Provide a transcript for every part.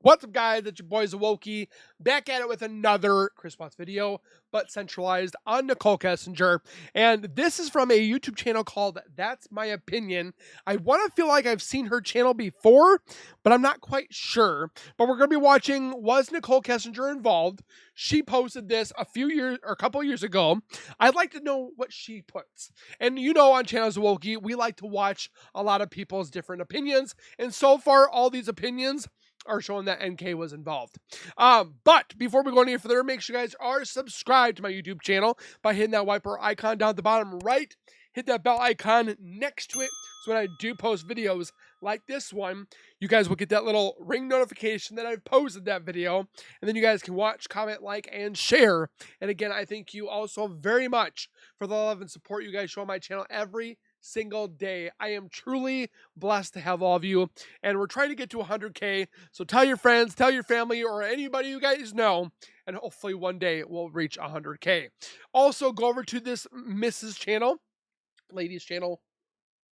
What's up, guys? It's your boy Zawoki, back at it with another Chris Watts video, but centralized on Nichol Kessinger. And this is from a YouTube channel called That's My Opinion. I want to feel like I've seen her channel before, but I'm not quite sure. But we're going to be watching, was Nichol Kessinger involved? She posted this a couple years ago. I'd like to know what she puts. And you know, on Channel Zawoki, we like to watch a lot of people's different opinions. And so far, all these opinions are showing that NK was involved. But before we go any further, make sure you guys are subscribed to my YouTube channel by hitting that wiper icon down at the bottom right. Hit that bell icon next to it, so when I do post videos like this one, you guys will get that little ring notification that I've posted that video, and then you guys can watch, comment, like, and share. And again, I thank you also very much for the love and support you guys show on my channel every single day. I am truly blessed to have all of you, and we're trying to get to 100K. So tell your friends, tell your family, or anybody you guys know, and hopefully one day we'll reach 100K. Also, go over to this Mrs. channel, ladies channel.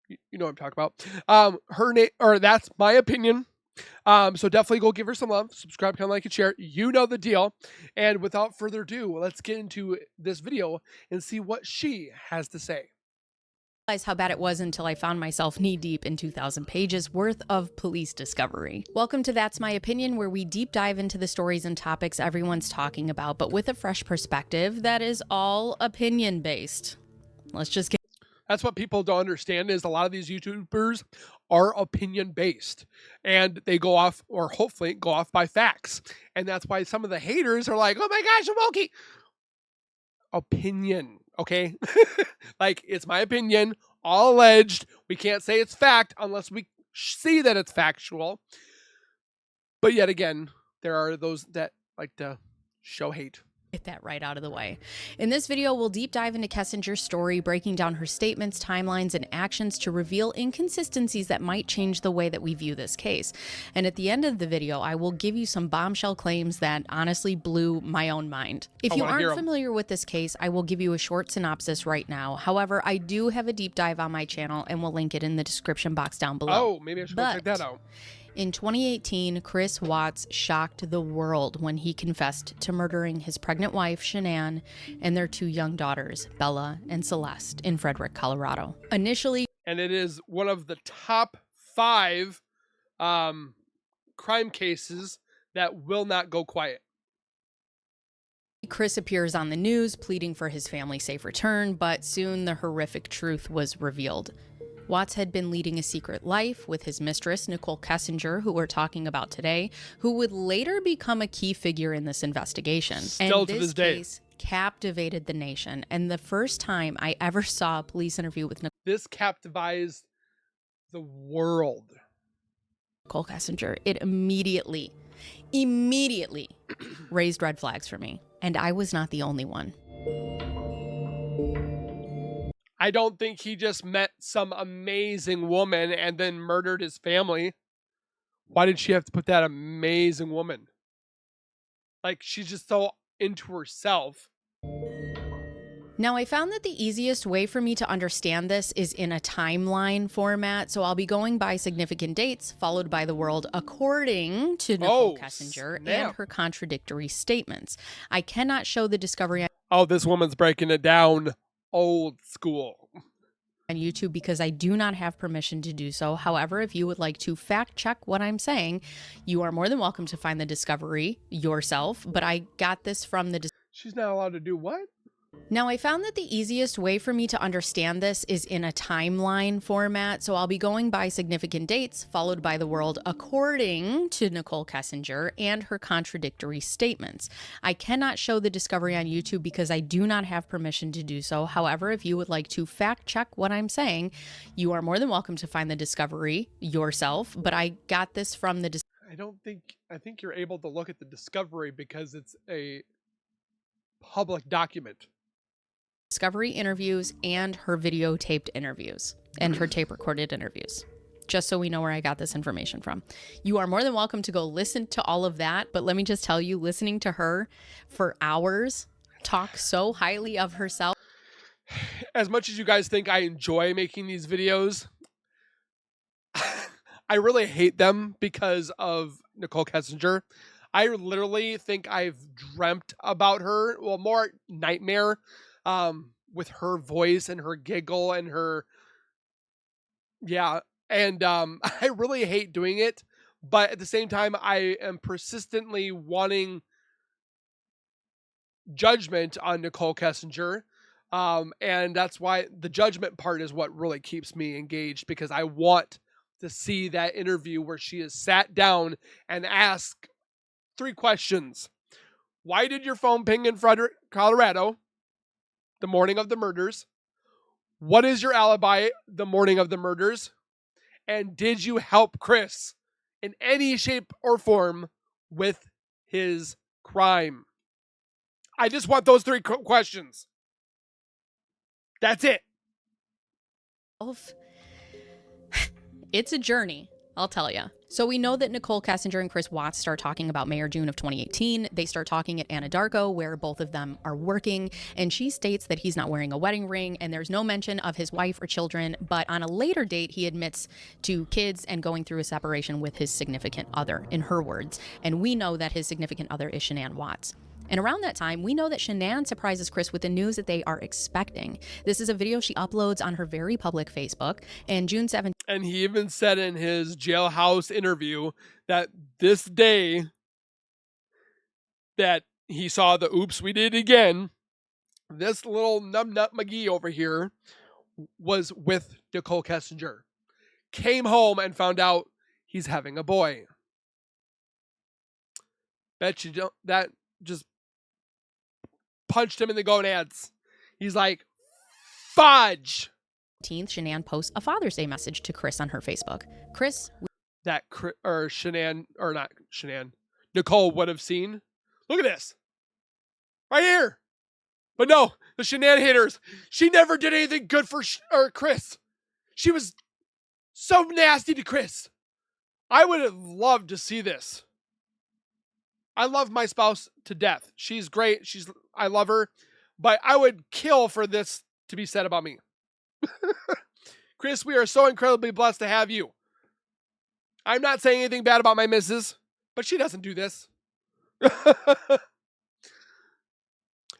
You know what I'm talking about. Her name, or That's My Opinion. So definitely go give her some love, subscribe, comment, like, and share. You know the deal. And without further ado, let's get into this video and see what she has to say. How bad it was until I found myself knee-deep in 2,000 pages worth of police discovery. Welcome to That's My Opinion, where we deep dive into the stories and topics everyone's talking about, but with a fresh perspective that is all opinion-based. Let's just get... That's what people don't understand, is a lot of these YouTubers are opinion-based, and they go off, or hopefully go off, by facts. And that's why some of the haters are like, oh my gosh, Zawoki! Opinion, okay? Like, it's my opinion, all alleged. We can't say it's fact unless we see that it's factual. But yet again, there are those that like to show hate. Get that right out of the way. In this video, we'll deep dive into Kessinger's story, breaking down her statements, timelines, and actions to reveal inconsistencies that might change the way that we view this case. And at the end of the video, I will give you some bombshell claims that honestly blew my own mind. If you aren't familiar with this case, I will give you a short synopsis right now. However, I do have a deep dive on my channel, and we'll link it in the description box down below. Oh, maybe I should go check that out. In 2018, Chris Watts shocked the world when he confessed to murdering his pregnant wife, Shanann, and their two young daughters, Bella and Celeste, in Frederick, Colorado. Initially... And it is one of the top 5 crime cases that will not go quiet. Chris appears on the news pleading for his family's safe return, but soon the horrific truth was revealed. Watts had been leading a secret life with his mistress, Nichol Kessinger, who we're talking about today, who would later become a key figure in this investigation. Still to this day. Case captivated the nation, and the first time I ever saw a police interview with this captivated the world. Nichol Kessinger, it immediately raised red flags for me, and I was not the only one. I don't think he just met some amazing woman and then murdered his family. Why did she have to put that amazing woman? Like, she's just so into herself. Now, I found that the easiest way for me to understand this is in a timeline format, so I'll be going by significant dates, followed by the world according to Nichol Kessinger and her contradictory statements. I cannot show the discovery... Oh, this woman's breaking it down old school on YouTube because I do not have permission to do so. However, if you would like to fact check what I'm saying, you are more than welcome to find the discovery yourself, but I got this from the... She's not allowed to do what? Now, I found that the easiest way for me to understand this is in a timeline format, so I'll be going by significant dates, followed by the world according to Nichol Kessinger and her contradictory statements. I cannot show the discovery on YouTube because I do not have permission to do so. However, if you would like to fact check what I'm saying, you are more than welcome to find the discovery yourself, but I got this from the... I think you're able to look at the discovery because it's a public document. Discovery interviews and her videotaped interviews and her tape recorded interviews, just so we know where I got this information from. You are more than welcome to go listen to all of that, but let me just tell you, listening to her for hours talk so highly of herself. As much as you guys think I enjoy making these videos, I really hate them because of Nichol Kessinger. I literally think I've dreamt about her. Well, more nightmare, with her voice and her giggle and her, yeah. And I really hate doing it, but at the same time, I am persistently wanting judgment on Nichol Kessinger. And that's why the judgment part is what really keeps me engaged, because I want to see that interview where she is sat down and asked 3 questions. Why did your phone ping in Frederick, Colorado, the morning of the murders? What is your alibi the morning of the murders? And did you help Chris in any shape or form with his crime? I just want those 3 questions. That's it. It's a journey, I'll tell you. So we know that Nichol Kessinger and Chris Watts start talking about May or June of 2018. They start talking at Anadarko, where both of them are working, and she states that he's not wearing a wedding ring, and there's no mention of his wife or children, but on a later date, he admits to kids and going through a separation with his significant other, in her words. And we know that his significant other is Shanann Watts. And around that time, we know that Shanann surprises Chris with the news that they are expecting. This is a video she uploads on her very public Facebook. And June 7th. And he even said in his jailhouse interview that this day that he saw the oops, we did it again, this little numbnut McGee over here was with Nichol Kessinger. Came home and found out he's having a boy. Bet you don't, that just punched him in the gonads. He's like, fudge. Shanann posts a Father's Day message to Chris on her Facebook. Chris, that or Shanann, or not Shanann, Nichol would have seen. Look at this. Right here. But no, the Shanann haters. She never did anything good for Chris. She was so nasty to Chris. I would have loved to see this. I love my spouse to death. She's great. I love her. But I would kill for this to be said about me. Chris, we are so incredibly blessed to have you. I'm not saying anything bad about my missus, but she doesn't do this. And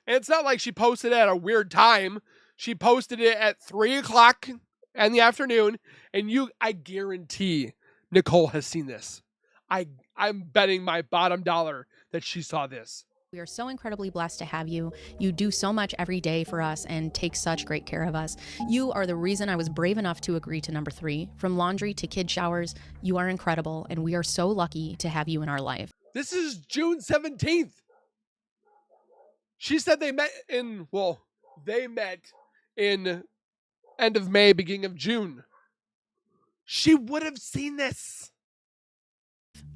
it's not like she posted it at a weird time. She posted it at 3:00 in the afternoon, and I guarantee Nichol has seen this. I'm betting my bottom dollar that she saw this. We are so incredibly blessed to have you. You do so much every day for us and take such great care of us. You are the reason I was brave enough to agree to number 3. From laundry to kid showers, you are incredible, and we are so lucky to have you in our life. This is June 17th. She said they met in end of May, beginning of June. She would have seen this.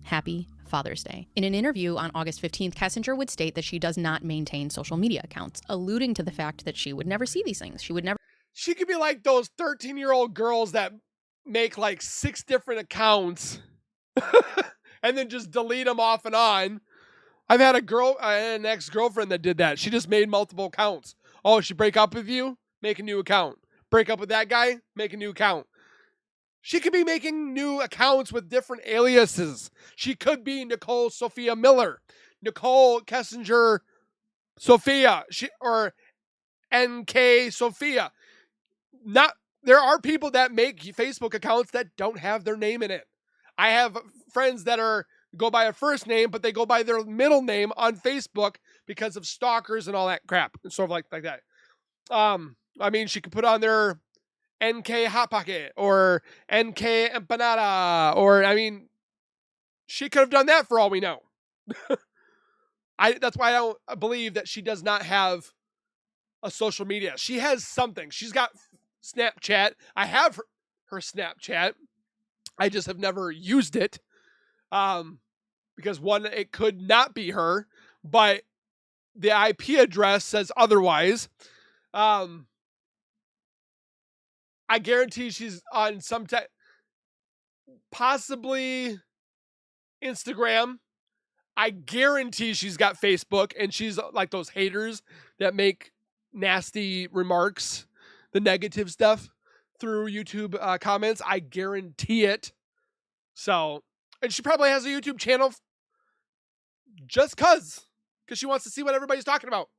Happy Father's Day. In an interview on August 15th, Kessinger would state that she does not maintain social media accounts, alluding to the fact that she would never see these things. She could be like those 13-year-old girls that make like 6 different accounts and then just delete them off and on. I've had an ex-girlfriend that did that. She just made multiple accounts. Oh, she break up with you? Make a new account. Break up with that guy? Make a new account. She could be making new accounts with different aliases. She could be Nicole Sophia Miller, Nichol Kessinger Sophia, or NK Sophia. There are people that make Facebook accounts that don't have their name in it. I have friends that go by a first name, but they go by their middle name on Facebook because of stalkers and all that crap, and sort of like that. I mean, she could put on their NK Hot Pocket or NK Empanada, or I mean, she could have done that for all we know. That's why I don't believe that she does not have a social media. She has something. She's got Snapchat. I have her Snapchat. I just have never used it. Because one, it could not be her, but the IP address says otherwise. I guarantee she's on some possibly Instagram. I guarantee she's got Facebook, and she's like those haters that make nasty remarks, the negative stuff through YouTube comments. I guarantee it. So And she probably has a YouTube channel just because she wants to see what everybody's talking about.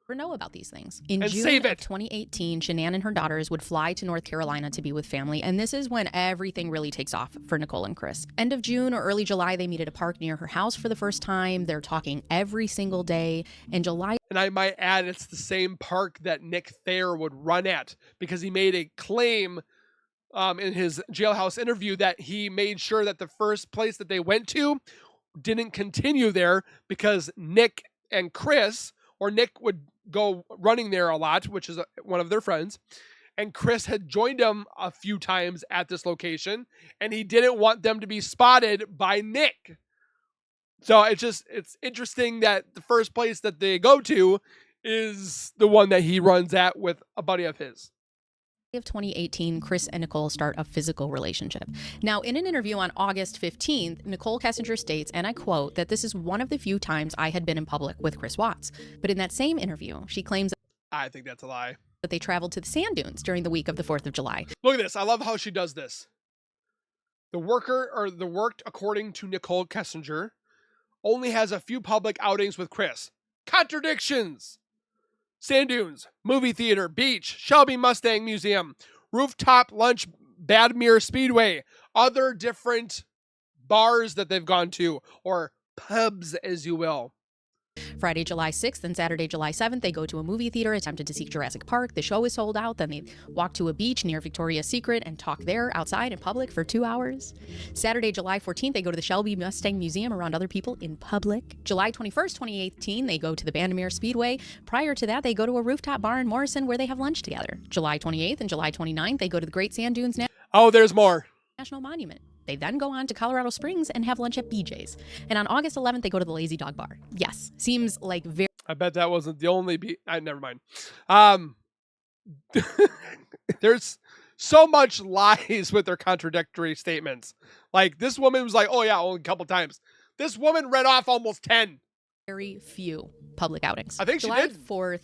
Know about these things. In And June save of it. 2018, Shanann and her daughters would fly to North Carolina to be with family, and this is when everything really takes off for Nichol and Chris. End of June or early July, they meet at a park near her house for the first time. They're talking every single day. In July, and I might add, it's the same park that Nick Thayer would run at, because he made a claim in his jailhouse interview that he made sure that the first place that they went to didn't continue there because Nick and Chris, or Nick would go running there a lot, which is one of their friends, and Chris had joined him a few times at this location, and he didn't want them to be spotted by Nick. So it's interesting that the first place that they go to is the one that he runs at with a buddy of his. of 2018, Chris and Nichol start a physical relationship. Now, in an interview on August 15th, Nichol Kessinger states, and I quote, that this is one of the few times I had been in public with Chris Watts. But in that same interview, she claims I think that's a lie. that they traveled to the sand dunes during the week of the 4th of July. Look at this. I love how she does this. The worked according to Nichol Kessinger only has a few public outings with Chris. Contradictions. Sand dunes, movie theater, beach, Shelby Mustang Museum, rooftop lunch, Badmere Speedway, other different bars that they've gone to, or pubs, as you will. Friday, July 6th and Saturday, July 7th, they go to a movie theater, attempted to see Jurassic Park. The show is sold out. Then they walk to a beach near Victoria's Secret and talk there outside in public for 2 hours. Saturday, July 14th, they go to the Shelby Mustang Museum around other people in public. July 21st, 2018, they go to the Badmere Speedway. Prior to that, they go to a rooftop bar in Morrison where they have lunch together. July 28th and July 29th, they go to the Great Sand Dunes Oh, there's more. National Monument. They then go on to Colorado Springs and have lunch at BJ's. And on August 11th, they go to the Lazy Dog Bar. Yes, seems like very... I bet that wasn't the only never mind. There's so much lies with their contradictory statements. Like, this woman was like, oh yeah, only a couple times. This woman read off almost 10. Very few public outings. I think she July did. 4th.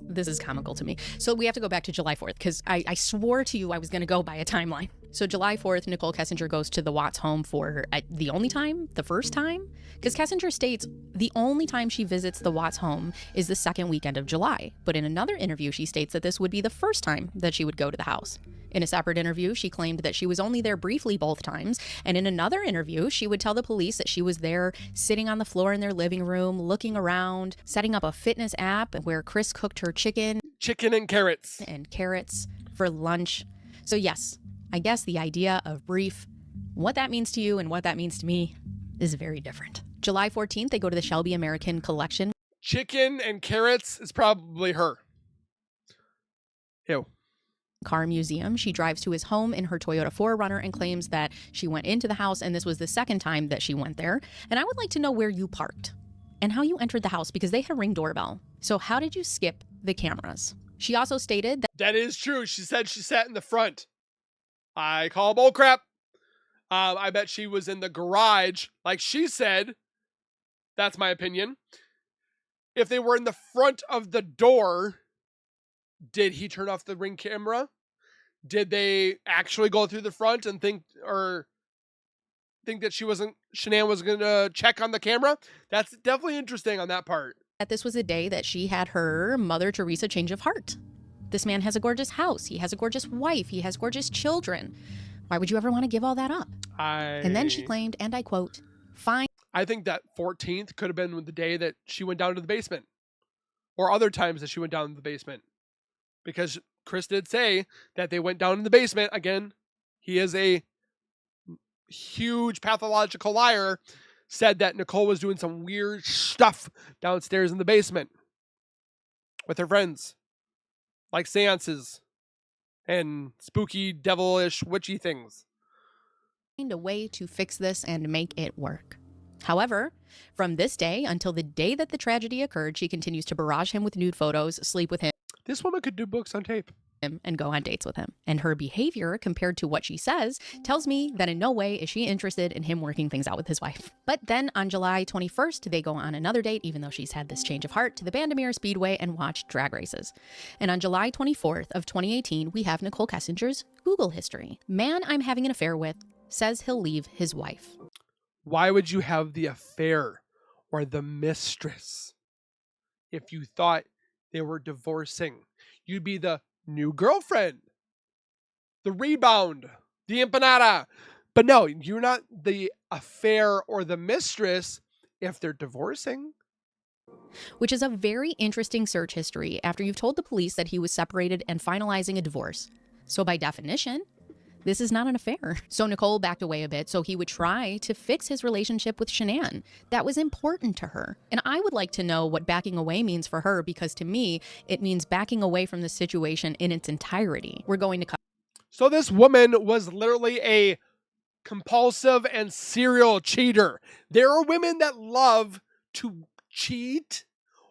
This is comical to me. So we have to go back to July 4th because I swore to you I was going to go by a timeline. So July 4th, Nichol Kessinger goes to the Watts home for the first time? Because Kessinger states the only time she visits the Watts home is the second weekend of July. But in another interview, she states that this would be the first time that she would go to the house. In a separate interview, she claimed that she was only there briefly both times. And in another interview, she would tell the police that she was there sitting on the floor in their living room, looking around, setting up a fitness app where Chris cooked her chicken and carrots for lunch. So yes, I guess the idea of brief, what that means to you and what that means to me is very different. July 14th, they go to the Shelby American Collection. Chicken and carrots is probably her. Ew. Car museum. She drives to his home in her Toyota 4Runner and claims that she went into the house and this was the second time that she went there. And I would like to know where you parked and how you entered the house because they had a Ring doorbell. So how did you skip the cameras? She also stated that is true. She said she sat in the front. I call bull crap. I bet she was in the garage, like she said. That's my opinion. If they were in the front of the door, did he turn off the Ring camera? Did they actually go through the front and think that Shanann was going to check on the camera? That's definitely interesting on that part. that this was a day that she had her Mother Teresa change of heart. This man has a gorgeous house. He has a gorgeous wife. He has gorgeous children. Why would you ever want to give all that up? And then she claimed, and I quote, fine. I think that 14th could have been the day that she went down to the basement, or other times that she went down to the basement, because Chris did say that they went down in the basement. Again, he is a huge pathological liar. Said that Nichol was doing some weird stuff downstairs in the basement with her friends, like seances and spooky, devilish, witchy things. Find a way to fix this and make it work. However, from this day until the day that the tragedy occurred, she continues to barrage him with nude photos, sleep with him. This woman could do books on tape. And go on dates with him. And her behavior, compared to what she says, tells me that in no way is she interested in him working things out with his wife. But then on July 21st, they go on another date, even though she's had this change of heart, to the Bandamere Speedway and watch drag races. And on July 24th of 2018, we have Nichol Kessinger's Google history. Man I'm having an affair with, says he'll leave his wife. Why would you have the affair or the mistress if you thought they were divorcing? You'd be the new girlfriend, the rebound, the empanada. But no, you're not the affair or the mistress if they're divorcing. Which is a very interesting search history after you've told the police that he was separated and finalizing a divorce. So by definition, this is not an affair. So Nichol backed away a bit so he would try to fix his relationship with Shanann. That was important to her. And I would like to know what backing away means for her, because to me, it means backing away from the situation in its entirety. We're going to cut. So this woman was literally a compulsive and serial cheater. There are women that love to cheat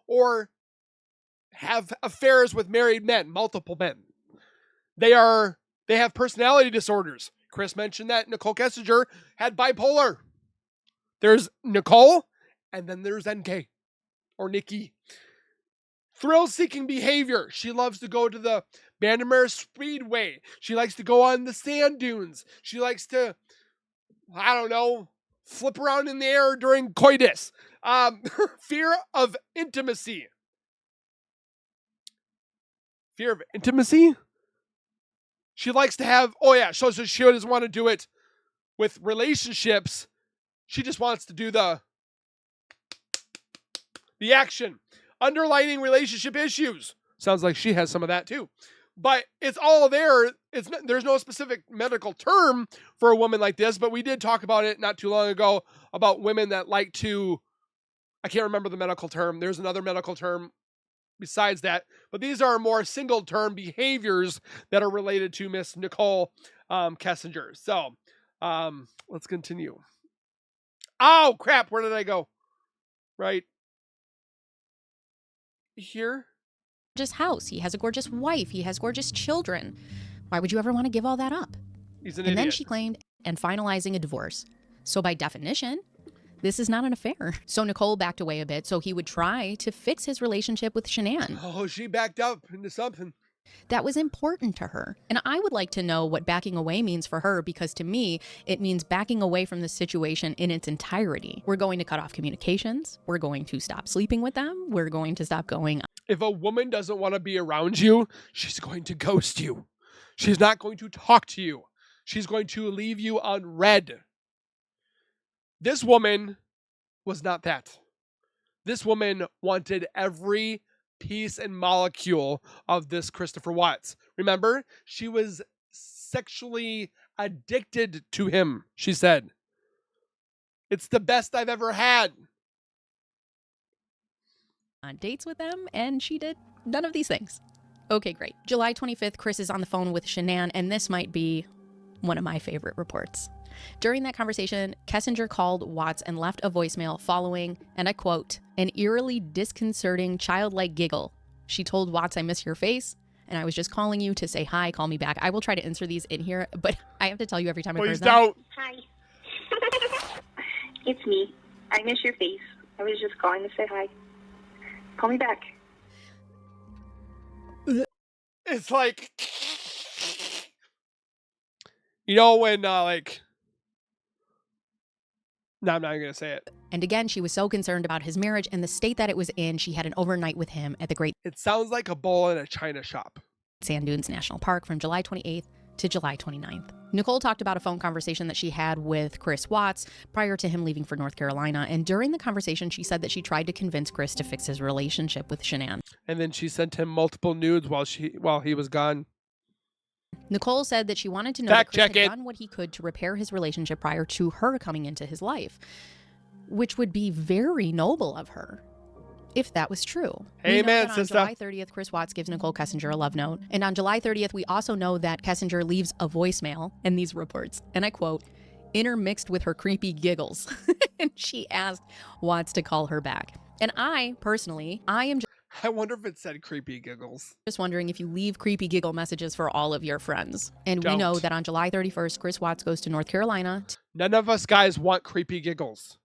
or have affairs with married men, multiple men. They have personality disorders. Chris mentioned that Nichol Kessinger had bipolar. There's Nichol, and then there's NK or Nikki. Thrill-seeking behavior. She loves to go to the Bandamere Speedway. She likes to go on the sand dunes. She likes to, I don't know, flip around in the air during coitus. Fear of intimacy. Fear of intimacy? She likes to have, so she doesn't want to do it with relationships. She just wants to do the action. Underlining relationship issues. Sounds like she has some of that too. But it's all there. There's no specific medical term for a woman like this, but we did talk about it not too long ago about women that like to, I can't remember the medical term. There's another medical term besides that, but these are more single term behaviors that are related to Miss Nichol Kessinger. So let's continue. Oh crap, where did I go? Right here. Gorgeous house. He has a gorgeous wife. He has gorgeous children. Why would you ever want to give all that up? He's an And idiot. then she claimed, and finalizing a divorce. So by definition, this is not an affair. So Nichol backed away a bit so he would try to fix his relationship with Shanann. Oh, she backed up into something. That was important to her. And I would like to know what backing away means for her, because to me, it means backing away from the situation in its entirety. We're going to cut off communications. We're going to stop sleeping with them. We're going to stop going. If a woman doesn't want to be around you, she's going to ghost you. She's not going to talk to you. She's going to leave you unread. This woman was not that. This woman wanted every piece and molecule of this Christopher Watts. Remember, she was sexually addicted to him, she said. It's the best I've ever had. On dates with them, and she did none of these things. Okay, great. July 25th, Chris is on the phone with Shanann, and this might be one of my favorite reports. During that conversation, Kessinger called Watts and left a voicemail following, and I quote, an eerily disconcerting childlike giggle. She told Watts, I miss your face, and I was just calling you to say hi, call me back. I will try to insert these in here, but I have to tell you every time I Please heard don't. Hi. It's me. I miss your face. I was just calling to say hi. Call me back. It's like, you know, when like, no, I'm not going to say it. And again, she was so concerned about his marriage and the state that it was in, she had an overnight with him at the Great It sounds like a bull in a china shop. Sand Dunes National Park from July 28th to July 29th. Nichol talked about a phone conversation that she had with Chris Watts prior to him leaving for North Carolina. And during the conversation, she said that she tried to convince Chris to fix his relationship with Shanann. And then she sent him multiple nudes while he was gone. Nichol said that she wanted to know that Chris had done what he could to repair his relationship prior to her coming into his life, which would be very noble of her, if that was true. Amen, on sister. July 30th, Chris Watts gives Nichol Kessinger a love note. And on July 30th, we also know that Kessinger leaves a voicemail in these reports. And I quote, intermixed with her creepy giggles. And she asked Watts to call her back. And I am I wonder if it said creepy giggles. just wondering if you leave creepy giggle messages for all of your friends. And we know Don't. that on July 31st, Chris Watts goes to North Carolina. None of us guys want creepy giggles.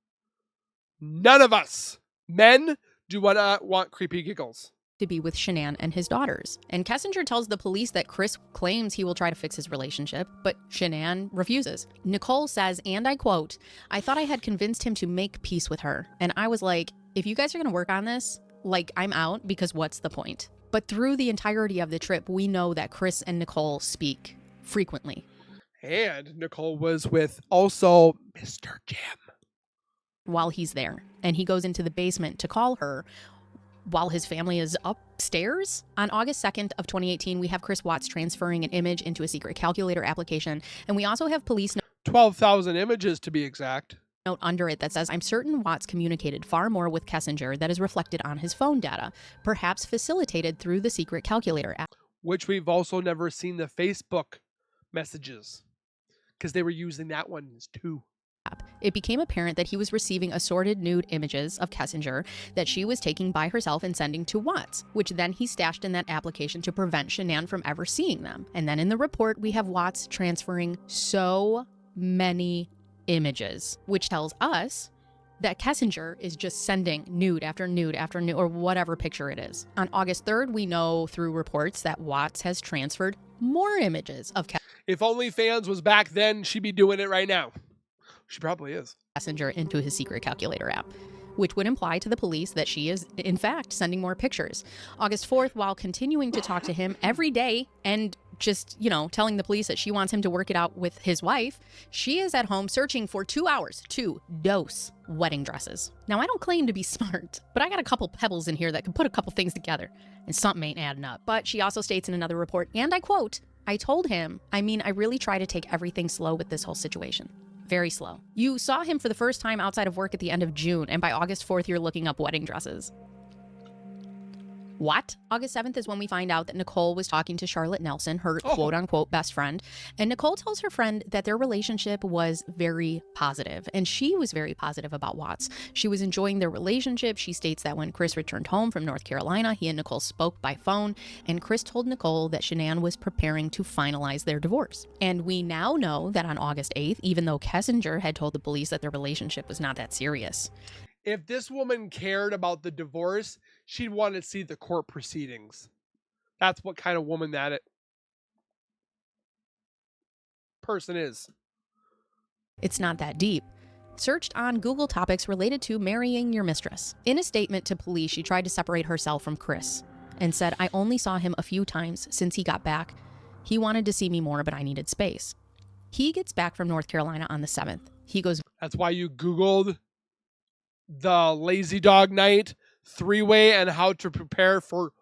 None of us. Men do not want creepy giggles. to be with Shanann and his daughters. And Kessinger tells the police that Chris claims he will try to fix his relationship, but Shanann refuses. Nichol says, and I quote, "I thought I had convinced him to make peace with her. And I was like, if you guys are going to work on this, like, I'm out, because what's the point?" But through the entirety of the trip, we know that Chris and Nichol speak frequently. And Nichol was with also Mr. Jim while he's there. And he goes into the basement to call her while his family is upstairs. On August 2nd of 2018, we have Chris Watts transferring an image into a secret calculator application. And we also have police 12,000 images to be exact. Note under it that says, "I'm certain Watts communicated far more with Kessinger that is reflected on his phone data, perhaps facilitated through the secret calculator app." Which we've also never seen the Facebook messages because they were using that one too. It became apparent that he was receiving assorted nude images of Kessinger that she was taking by herself and sending to Watts, which then he stashed in that application to prevent Shanann from ever seeing them. And then in the report, we have Watts transferring so many images, which tells us that Kessinger is just sending nude after nude after nude, or whatever picture it is. On August 3rd, we know through reports that Watts has transferred more images of If OnlyFans was back then, she'd be doing it right now. She probably is. Kessinger into his secret calculator app, which would imply to the police that she is, in fact, sending more pictures. August 4th, while continuing to talk to him every day and just, telling the police that she wants him to work it out with his wife, she is at home searching for 2 hours to dose wedding dresses. Now, I don't claim to be smart, but I got a couple pebbles in here that can put a couple things together, and something ain't adding up. But she also states in another report, and I quote, "I told him, I really try to take everything slow with this whole situation. Very slow. You saw him for the first time outside of work at the end of June, and by August 4th, you're looking up wedding dresses." What? August 7th is when we find out that Nichol was talking to Charlotte Nelson, her quote-unquote best friend. And Nichol tells her friend that their relationship was very positive. And she was very positive about Watts. She was enjoying their relationship. She states that when Chris returned home from North Carolina, he and Nichol spoke by phone. And Chris told Nichol that Shanann was preparing to finalize their divorce. And we now know that on August 8th, even though Kessinger had told the police that their relationship was not that serious. If this woman cared about the divorce, she'd want to see the court proceedings. That's what kind of woman that person is. It's not that deep. Searched on Google topics related to marrying your mistress. In a statement to police, she tried to separate herself from Chris and said, "I only saw him a few times since he got back. He wanted to see me more, but I needed space." He gets back from North Carolina on the 7th. He goes, "That's why you Googled the lazy dog night 3-way and how to prepare for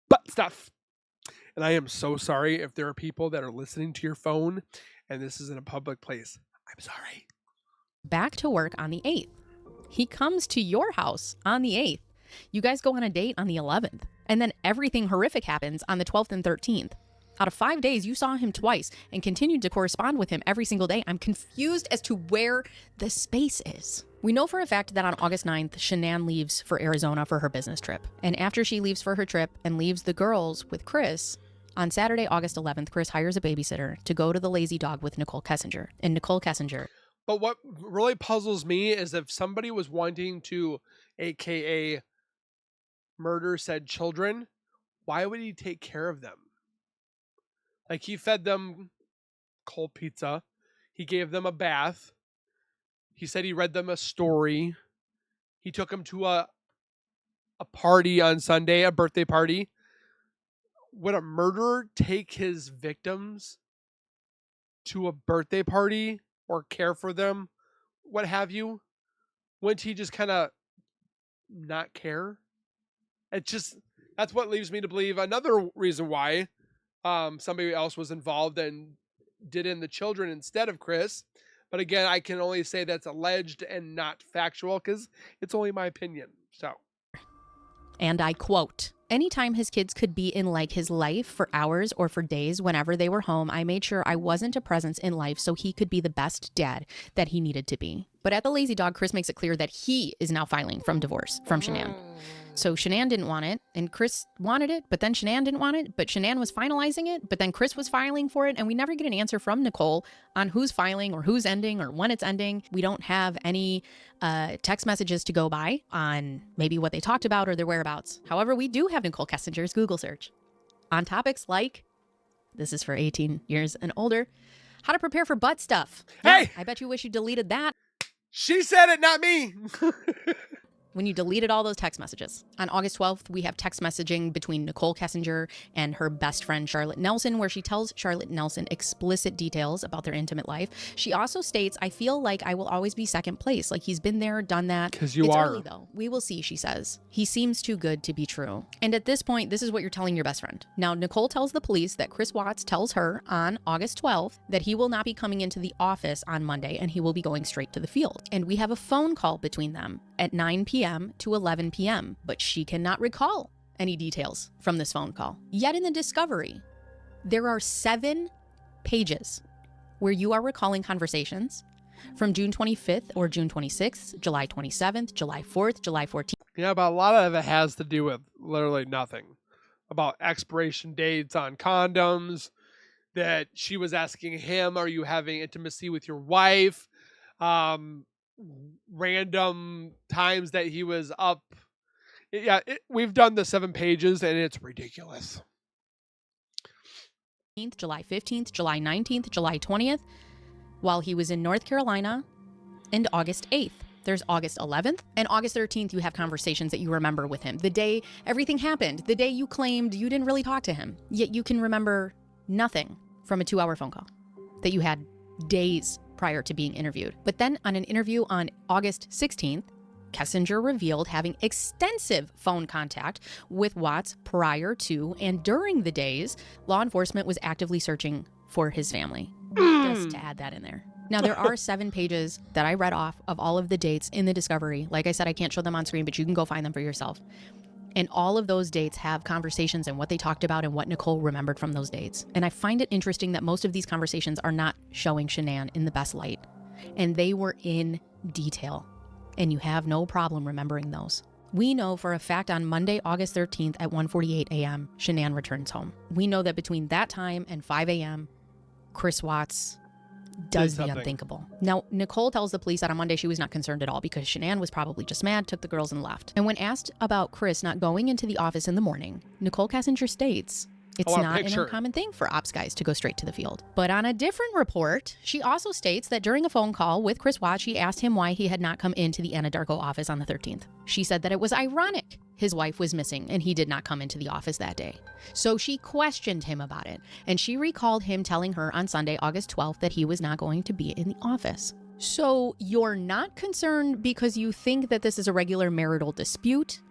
butt stuff." And I am so sorry if there are people that are listening to your phone and this is in a public place. I'm sorry. back to work on the 8th. He comes to your house on the 8th. You guys go on a date on the 11th. And then everything horrific happens on the 12th and 13th. Out of 5 days, you saw him twice and continued to correspond with him every single day. I'm confused as to where the space is. We know for a fact that on August 9th, Shanann leaves for Arizona for her business trip. And after she leaves for her trip and leaves the girls with Chris, on Saturday, August 11th, Chris hires a babysitter to go to the Lazy Dog with Nichol Kessinger. And Nichol Kessinger. But what really puzzles me is if somebody was wanting to, AKA, murder said children, why would he take care of them? Like, he fed them cold pizza. He gave them a bath. He said he read them a story. He took them to a party on Sunday, a birthday party. Would a murderer take his victims to a birthday party or care for them, what have you? Wouldn't he just kind of not care? It's just, that's what leaves me to believe another reason why somebody else was involved and did in the children instead of Chris. But again, I can only say that's alleged and not factual because it's only my opinion. So. And I quote, "Anytime his kids could be in like his life for hours or for days whenever they were home, I made sure I wasn't a presence in life so he could be the best dad that he needed to be." But at the Lazy Dog, Chris makes it clear that he is now filing from divorce from Shanann. So Shanann didn't want it, and Chris wanted it, but then Shanann didn't want it, but Shanann was finalizing it, but then Chris was filing for it, and we never get an answer from Nichol on who's filing or who's ending or when it's ending. We don't have any text messages to go by on maybe what they talked about or their whereabouts. However, we do have Nichol Kessinger's Google search on topics like, this is for 18 years and older, how to prepare for butt stuff. Hey! I bet you wish you deleted that. She said it, not me. When you deleted all those text messages. On August 12th, we have text messaging between Nichol Kessinger and her best friend, Charlotte Nelson, where she tells Charlotte Nelson explicit details about their intimate life. She also states, I feel like I will always be second place. Like he's been there, done that. Because you it's are. Early, though. We will see, she says. He seems too good to be true. And at this point, this is what you're telling your best friend. Now, Nichol tells the police that Chris Watts tells her on August 12th that he will not be coming into the office on Monday and he will be going straight to the field. And we have a phone call between them at 9 p.m. to 11 p.m., but she cannot recall any details from this phone call. Yet in the discovery, there are 7 pages where you are recalling conversations from June 25th or June 26th, July 27th, July 4th, July 14th. Yeah, but a lot of it has to do with literally nothing. About expiration dates on condoms, that she was asking him, are you having intimacy with your wife? Random times that he was up. Yeah, we've done the 7 pages and it's ridiculous. July 15th, July 19th, July 20th, while he was in North Carolina, and August 8th. There's August 11th and August 13th. You have conversations that you remember with him. The day everything happened, the day you claimed you didn't really talk to him, yet you can remember nothing from a 2-hour phone call that you had days prior to being interviewed. But then on an interview on August 16th, Kessinger revealed having extensive phone contact with Watts prior to and during the days law enforcement was actively searching for his family. Just to add that in there. Now, there are 7 pages that I read off of all of the dates in the discovery. Like I said, I can't show them on screen, but you can go find them for yourself. And all of those dates have conversations and what they talked about and what Nichol remembered from those dates. And I find it interesting that most of these conversations are not showing Shanann in the best light. And they were in detail. And you have no problem remembering those. We know for a fact on Monday, August 13th at 1:48 a.m., Shanann returns home. We know that between that time and 5 a.m., Chris Watts does the unthinkable. Now, Nichol tells the police that on Monday she was not concerned at all because Shanann was probably just mad, took the girls and left. And when asked about Chris not going into the office in the morning, Nichol Kessinger states, it's not an uncommon thing for ops guys to go straight to the field. But on a different report, she also states that during a phone call with Chris Watts, she asked him why he had not come into the Anadarko office on the 13th. She said that it was ironic his wife was missing and he did not come into the office that day. So she questioned him about it, and she recalled him telling her on Sunday, August 12th, that he was not going to be in the office. So you're not concerned because you think that this is a regular marital dispute,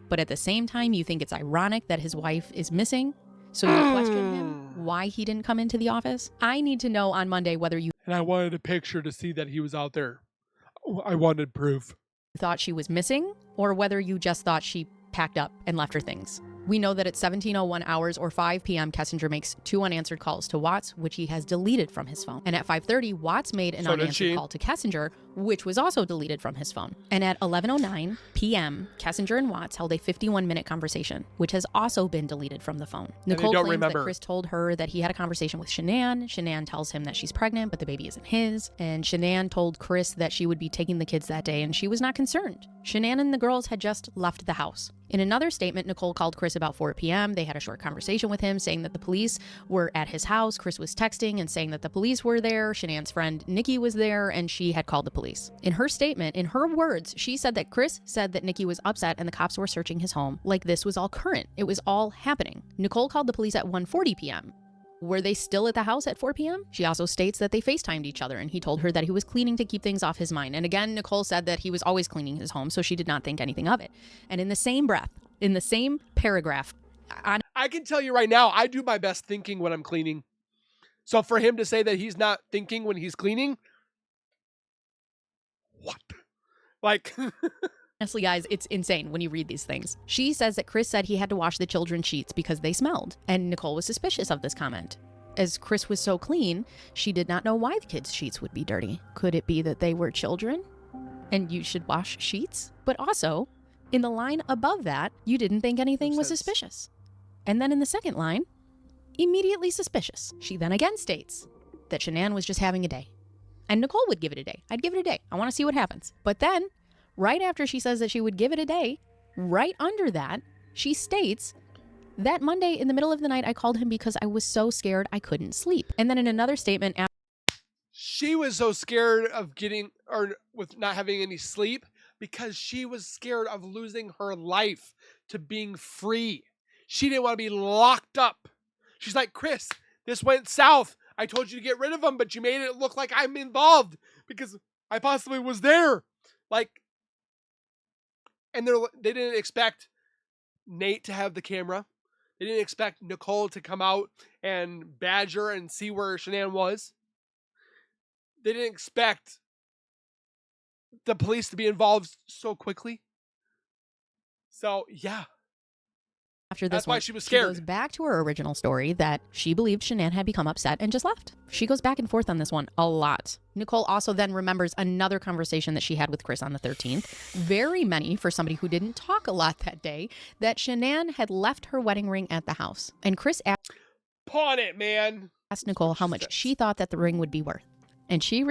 but at the same time, you think it's ironic that his wife is missing? So you question him why he didn't come into the office? I need to know on Monday whether you... And I wanted a picture to see that he was out there. I wanted proof. ...thought she was missing, or whether you just thought she packed up and left her things. We know that at 17:01 hours or 5 p.m., Kessinger makes 2 unanswered calls to Watts, which he has deleted from his phone. And at 5:30, Watts made an unanswered call to Kessinger, which was also deleted from his phone. And at 11:09 p.m., Kessinger and Watts held a 51-minute conversation, which has also been deleted from the phone. Nichol claims that Chris told her that he had a conversation with Shanann. Shanann tells him that she's pregnant, but the baby isn't his. And Shanann told Chris that she would be taking the kids that day, and she was not concerned. Shanann and the girls had just left the house. In another statement, Nichol called Chris about 4 p.m. They had a short conversation with him, saying that the police were at his house. Chris was texting and saying that the police were there. Shanann's friend Nikki was there, and she had called the police. In her statement, in her words, she said that Chris said that Nikki was upset and the cops were searching his home. Like this was all current. It was all happening. Nichol called the police at 1:40 p.m. Were they still at the house at 4 p.m.? She also states that they FaceTimed each other and he told her that he was cleaning to keep things off his mind. And again, Nichol said that he was always cleaning his home, so she did not think anything of it. And in the same breath, in the same paragraph, I can tell you right now, I do my best thinking when I'm cleaning. So for him to say that he's not thinking when he's cleaning, what? Like... Honestly, guys, it's insane when you read these things. She says that Chris said he had to wash the children's sheets because they smelled, and Nichol was suspicious of this comment. As Chris was so clean, she did not know why the kids' sheets would be dirty. Could it be that they were children? and you should wash sheets. But also, in the line above that, you didn't think anything was suspicious. And then in the second line, immediately suspicious. She then again states that Shanann was just having a day. And Nichol would give it a day. I'd give it a day. I want to see what happens. But then, right after she says that she would give it a day, right under that, she states that Monday in the middle of the night, I called him because I was so scared I couldn't sleep. And then in another statement, She was so scared of with not having any sleep because she was scared of losing her life to being free. She didn't want to be locked up. She's like, Chris, this went south. I told you to get rid of him, but you made it look like I'm involved because I possibly was there. And they didn't expect Nate to have the camera. They didn't expect Nichol to come out and badger and see where Shanann was. They didn't expect the police to be involved so quickly. So, yeah. After this That's why one, she was scared. She goes back to her original story that she believed Shanann had become upset and just left. She goes back and forth on this one a lot. Nichol also then remembers another conversation that she had with Chris on the 13th. Very many for somebody who didn't talk a lot that day, that Shanann had left her wedding ring at the house. And Chris pawn it, man. Asked Nichol how much she thought that the ring would be worth. And she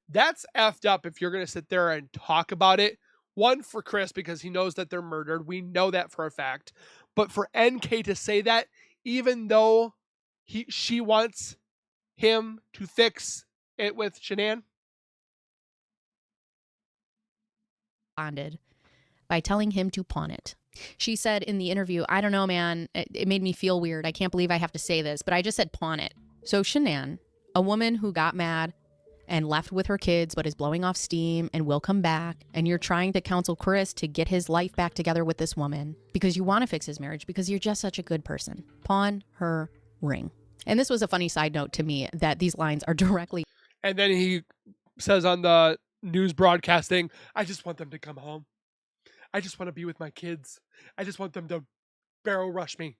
That's effed up if you're going to sit there and talk about it. One, for Chris, because he knows that they're murdered. We know that for a fact. But for NK to say that, even though she wants him to fix it with Shanann. Responded by telling him to pawn it. She said in the interview, I don't know, man, it made me feel weird. I can't believe I have to say this, but I just said pawn it. So Shanann, a woman who got mad and left with her kids but is blowing off steam and will come back, and you're trying to counsel Chris to get his life back together with this woman because you want to fix his marriage because you're just such a good person. Pawn her ring. And this was a funny side note to me that these lines are directly. And then he says on the news broadcasting, I just want them to come home. I just want to be with my kids. I just want them to barrel rush me.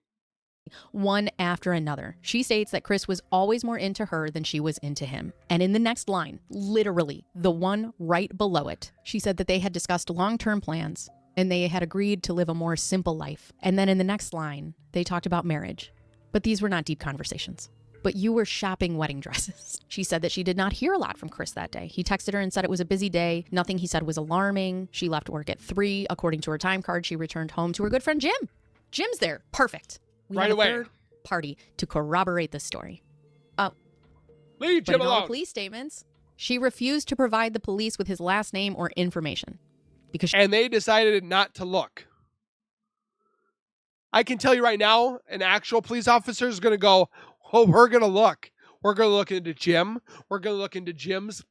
One after another. She states that Chris was always more into her than she was into him. And in the next line, literally the one right below it, she said that they had discussed long-term plans and they had agreed to live a more simple life. And then in the next line, they talked about marriage. But these were not deep conversations. But you were shopping wedding dresses. She said that she did not hear a lot from Chris that day. He texted her and said it was a busy day. Nothing he said was alarming. She left work at 3. According to her time card, she returned home to her good friend Jim. Jim's there. Perfect. We right have away. A third party to corroborate this story. Leave Jim in alone. all the police statements, she refused to provide the police with his last name or information because and they decided not to look. I can tell you right now, an actual police officer is going to go, oh, we're going to look. We're going to look into Jim. We're going to look into Jim's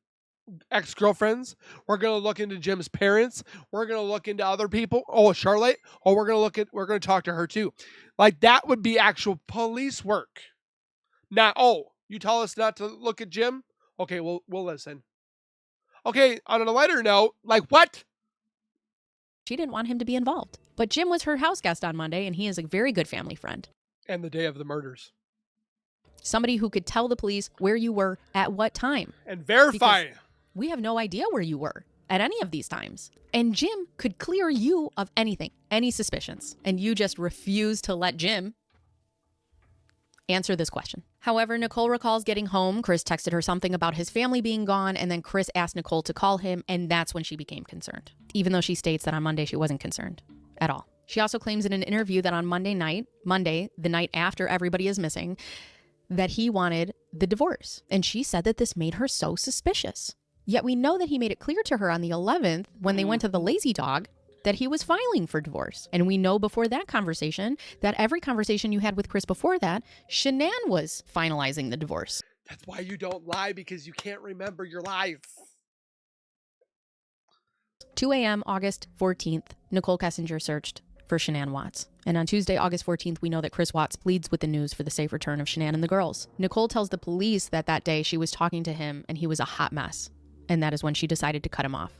ex-girlfriends. We're going to look into Jim's parents. We're going to look into other people. Oh, Charlotte. Oh, we're going to talk to her too. Like, that would be actual police work. Not, oh, you tell us not to look at Jim? Okay, we'll listen. Okay, on a lighter note, like, what? she didn't want him to be involved. But Jim was her house guest on Monday, and he is a very good family friend. And the day of the murders. Somebody who could tell the police where you were at what time. And verify. Because we have no idea where you were at any of these times. And Jim could clear you of anything, any suspicions. And you just refuse to let Jim answer this question. However, Nichol recalls getting home. Chris texted her something about his family being gone, and then Chris asked Nichol to call him, and that's when she became concerned, even though she states that on Monday she wasn't concerned at all. She also claims in an interview that on Monday, the night after everybody is missing, that he wanted the divorce. And she said that this made her so suspicious. Yet we know that he made it clear to her on the 11th when they went to the Lazy Dog that he was filing for divorce. And we know before that conversation that every conversation you had with Chris before that, Shanann was finalizing the divorce. That's why you don't lie, because you can't remember your life. 2 a.m. August 14th, Nichol Kessinger searched for Shanann Watts. And on Tuesday, August 14th, we know that Chris Watts pleads with the news for the safe return of Shanann and the girls. Nichol tells the police that that day she was talking to him and he was a hot mess. And that is when she decided to cut him off.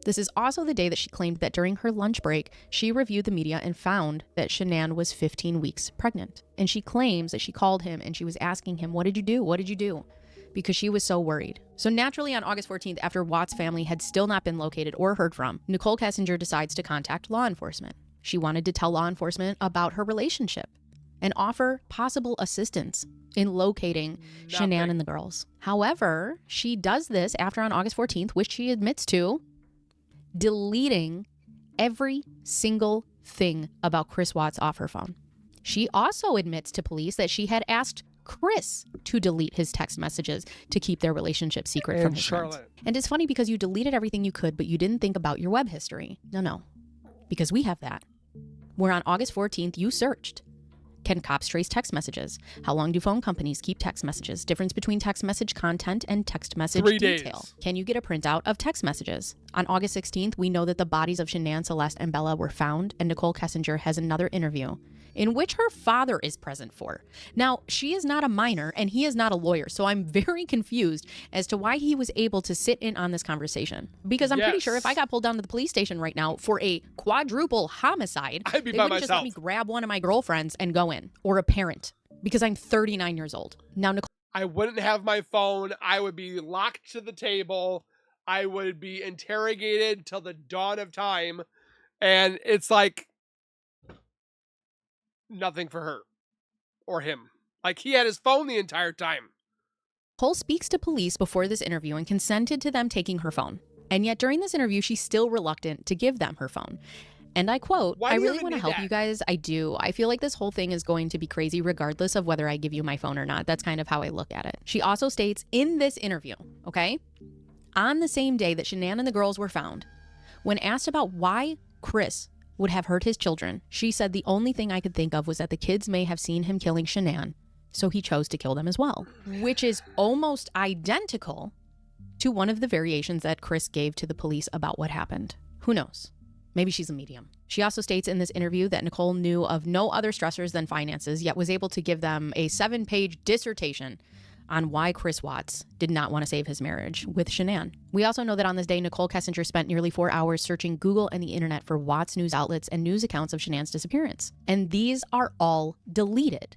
This is also the day that she claimed that during her lunch break, she reviewed the media and found that Shanann was 15 weeks pregnant. And she claims that she called him and she was asking him, what did you do? What did you do? because she was so worried. So naturally, on August 14th, after Watt's family had still not been located or heard from, Nichol Kessinger decides to contact law enforcement. She wanted to tell law enforcement about her relationship and offer possible assistance in locating Shanann and the girls. However, she does this after on August 14th, which she admits to, deleting every single thing about Chris Watts off her phone. She also admits to police that she had asked Chris to delete his text messages to keep their relationship secret from his friends. And it's funny because you deleted everything you could, but you didn't think about your web history. No, because we have that. Where on August 14th, you searched. Can cops trace text messages? How long do phone companies keep text messages? Difference between text message content and text message 3 detail. days. Can you get a printout of text messages? On August 16th, we know that the bodies of Shanann, Celeste, and Bella were found, and Nichol Kessinger has another interview in which her father is present for. Now, she is not a minor and he is not a lawyer, so I'm very confused as to why he was able to sit in on this conversation. Because I'm pretty sure if I got pulled down to the police station right now for a quadruple homicide, I'd be they by wouldn't just let myself. me grab one of my girlfriends and go in, or a parent, because I'm 39 years old. Now, Nichol I wouldn't have my phone. I would be locked to the table. I would be interrogated till the dawn of time. And it's like nothing for her or him. Like, he had his phone the entire time. Cole speaks to police before this interview and consented to them taking her phone. And yet during this interview, she's still reluctant to give them her phone. And I quote, Why I do you really even want to need help that? you guys. I do. I feel like this whole thing is going to be crazy regardless of whether I give you my phone or not. That's kind of how I look at it. She also states in this interview, okay, on the same day that Shanann and the girls were found, when asked about why Chris would have hurt his children, she said the only thing I could think of was that the kids may have seen him killing Shanann, so he chose to kill them as well, which is almost identical to one of the variations that Chris gave to the police about what happened. Who knows? Maybe she's a medium. She also states in this interview that Nichol knew of no other stressors than finances, yet was able to give them a 7-page dissertation on why Chris Watts did not want to save his marriage with Shanann. We also know that on this day, Nichol Kessinger spent nearly 4 hours searching Google and the internet for Watts news outlets and news accounts of Shanann's disappearance. And these are all deleted.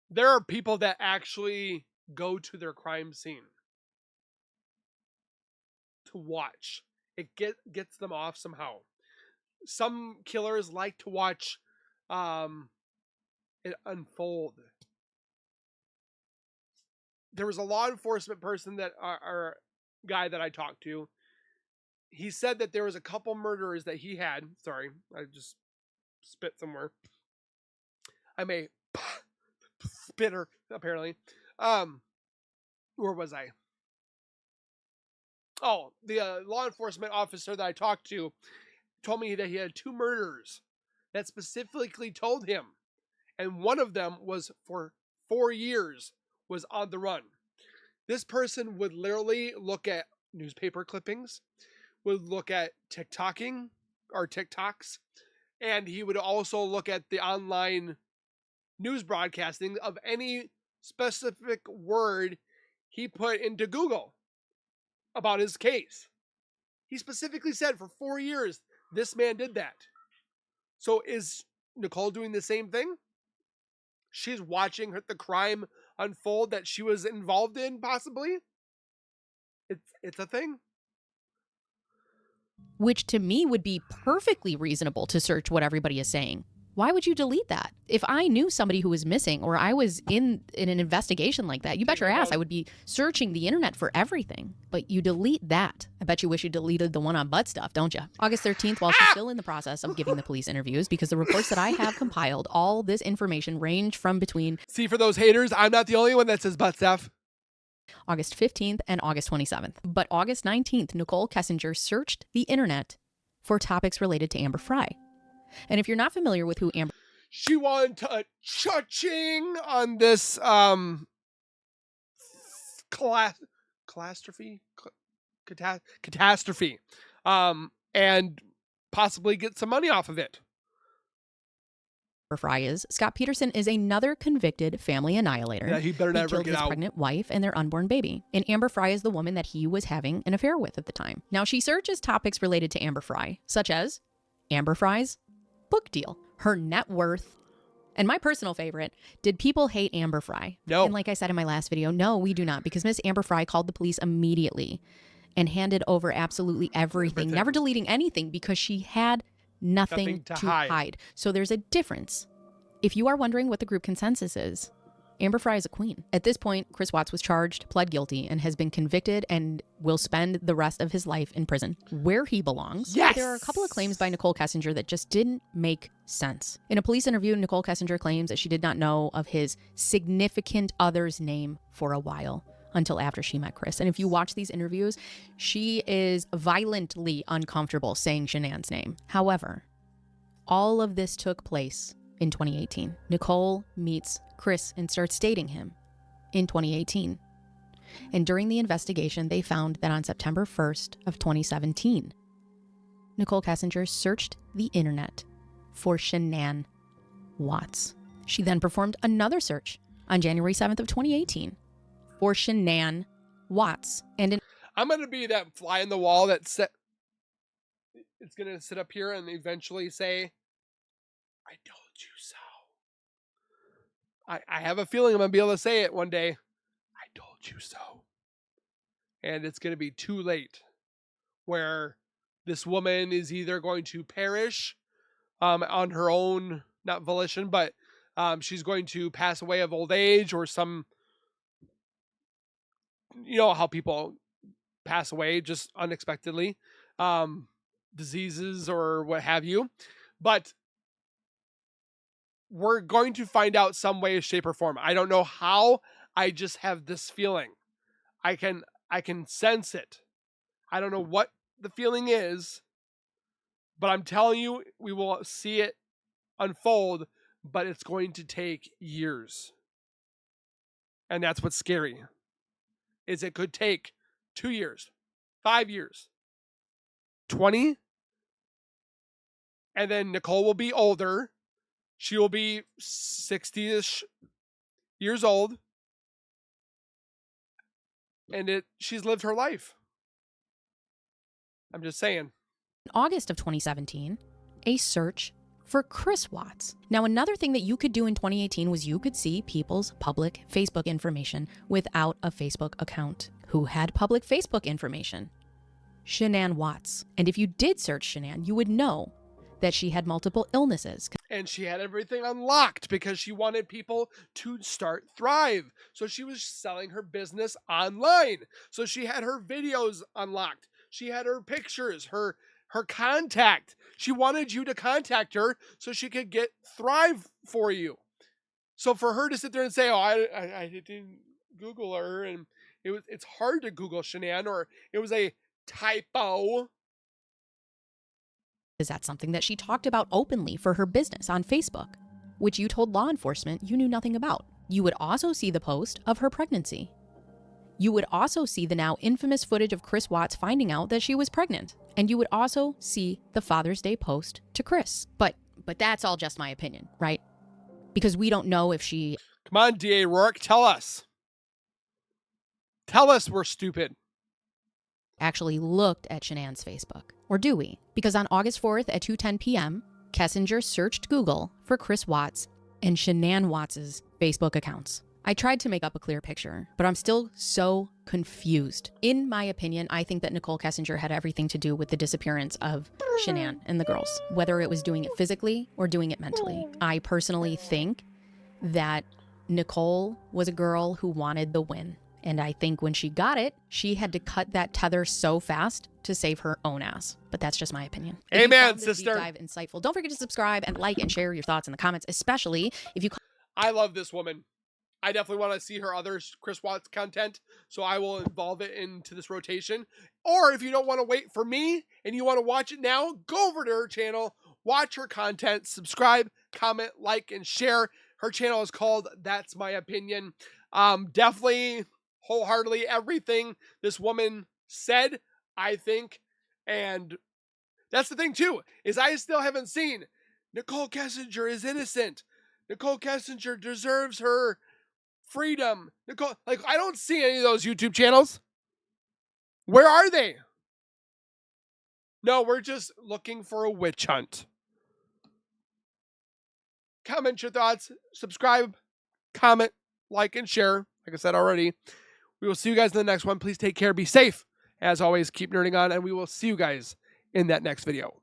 There are people that actually go to their crime scene to watch. It gets them off somehow. Some killers like to watch it unfold. There was a law enforcement person that our guy that I talked to. He said that there was a couple murderers that he had. Sorry, I just spit somewhere. I'm a spitter, apparently. Where was I? Oh, the law enforcement officer that I talked to told me that he had 2 murderers that specifically told him, and one of them was for 4 years was on the run. This person would literally look at newspaper clippings, would look at TikToks, and he would also look at the online news broadcasting of any specific word he put into Google about his case. He specifically said for 4 years, this man did that. So is Nichol doing the same thing? She's watching the crime unfold that she was involved in, possibly. It's a thing. Which to me would be perfectly reasonable to search what everybody is saying. Why would you delete that? If I knew somebody who was missing or I was in an investigation like that, you bet your ass I would be searching the internet for everything. But you delete that. I bet you wish you deleted the one on butt stuff, don't you? August 13th, while she's still in the process of giving the police interviews, because the reports that I have compiled, all this information range from between... See, for those haters, I'm not the only one that says butt stuff. August 15th and August 27th. But August 19th, Nichol Kessinger searched the internet for topics related to Amber Frey. And if you're not familiar with who Amber... She wanted to cha-ching on this catastrophe and possibly get some money off of it. Amber Frey is, Scott Peterson is another convicted family annihilator. Yeah, he better never killed get his out. pregnant wife and their unborn baby. And Amber Frey is the woman that he was having an affair with at the time. Now, she searches topics related to Amber Frey, such as Amber Frey's book deal, her net worth, And my personal favorite, did people hate Amber Fry? No. And like I said in my last video, no, we do not, because Miss Amber Fry called the police immediately and handed over absolutely everything, never deleting anything because she had nothing to hide. So there's a difference. If you are wondering what the group consensus is, Amber Fry is a queen. At this point, Chris Watts was charged, pled guilty, and has been convicted and will spend the rest of his life in prison, where he belongs. Yes! But there are a couple of claims by Nichol Kessinger that just didn't make sense. In a police interview, Nichol Kessinger claims that she did not know of his significant other's name for a while, until after she met Chris. And if you watch these interviews, she is violently uncomfortable saying Shanann's name. However, all of this took place in 2018. Nichol meets Chris and starts dating him in 2018. And during the investigation, they found that on September 1st of 2017, Nichol Kessinger searched the internet for Shanann Watts. She then performed another search on January 7th of 2018 for Shanann Watts. And I'm going to be that fly in the wall that it's going to sit up here and eventually say, I told you so. I have a feeling I'm going to be able to say it one day. I told you so. And it's going to be too late, where this woman is either going to perish on her own, not volition, but she's going to pass away of old age or some, you know how people pass away just unexpectedly, diseases or what have you. But we're going to find out some way, shape, or form. I don't know how. I just have this feeling. I can sense it. I don't know what the feeling is, but I'm telling you, we will see it unfold, but it's going to take years. And that's what's scary. Is it could take 2 years, 5 years, 20, and then Nichol will be older. She will be 60-ish years old. And she's lived her life. I'm just saying. in August of 2017, a search for Chris Watts. Now, another thing that you could do in 2018 was you could see people's public Facebook information without a Facebook account. Who had public Facebook information? Shanann Watts. And if you did search Shanann, you would know that she had multiple illnesses. And she had everything unlocked because she wanted people to start Thrive. So she was selling her business online. So she had her videos unlocked. She had her pictures, her contact. She wanted you to contact her so she could get Thrive for you. So for her to sit there and say, oh, I didn't Google her, and it's hard to Google Shanann, or it was a typo. Is that something that she talked about openly for her business on Facebook, which you told law enforcement you knew nothing about? You would also see the post of her pregnancy. You would also see the now infamous footage of Chris Watts finding out that she was pregnant. And you would also see the Father's Day post to Chris. But that's all just my opinion, right? Because we don't know if she... Come on, D.A. Rourke, tell us. Tell us we're stupid. Actually looked at Shanann's Facebook. Or do we? Because on August 4th at 2:10 p.m., Kessinger searched Google for Chris Watts and Shanann Watts' Facebook accounts. I tried to make up a clear picture, but I'm still so confused. In my opinion, I think that Nichol Kessinger had everything to do with the disappearance of Shanann and the girls, whether it was doing it physically or doing it mentally. I personally think that Nichol was a girl who wanted the win. And I think when she got it, she had to cut that tether so fast to save her own ass. But that's just my opinion. Amen, sister. Deep dive insightful. Don't forget to subscribe and like and share your thoughts in the comments, especially if you... I love this woman. I definitely want to see her other Chris Watts content, so I will involve it into this rotation. Or if you don't want to wait for me and you want to watch it now, go over to her channel, watch her content, subscribe, comment, like, and share. Her channel is called That's My Opinion. Definitely, wholeheartedly, everything this woman said, I think. And that's the thing, too, is I still haven't seen Nichol Kessinger is innocent. Nichol Kessinger deserves her freedom. Nichol, like, I don't see any of those YouTube channels. Where are they? No, we're just looking for a witch hunt. comment your thoughts, subscribe, comment, like, and share. Like I said already, we will see you guys in the next one. Please take care. Be safe. As always, keep nerding on, and we will see you guys in that next video.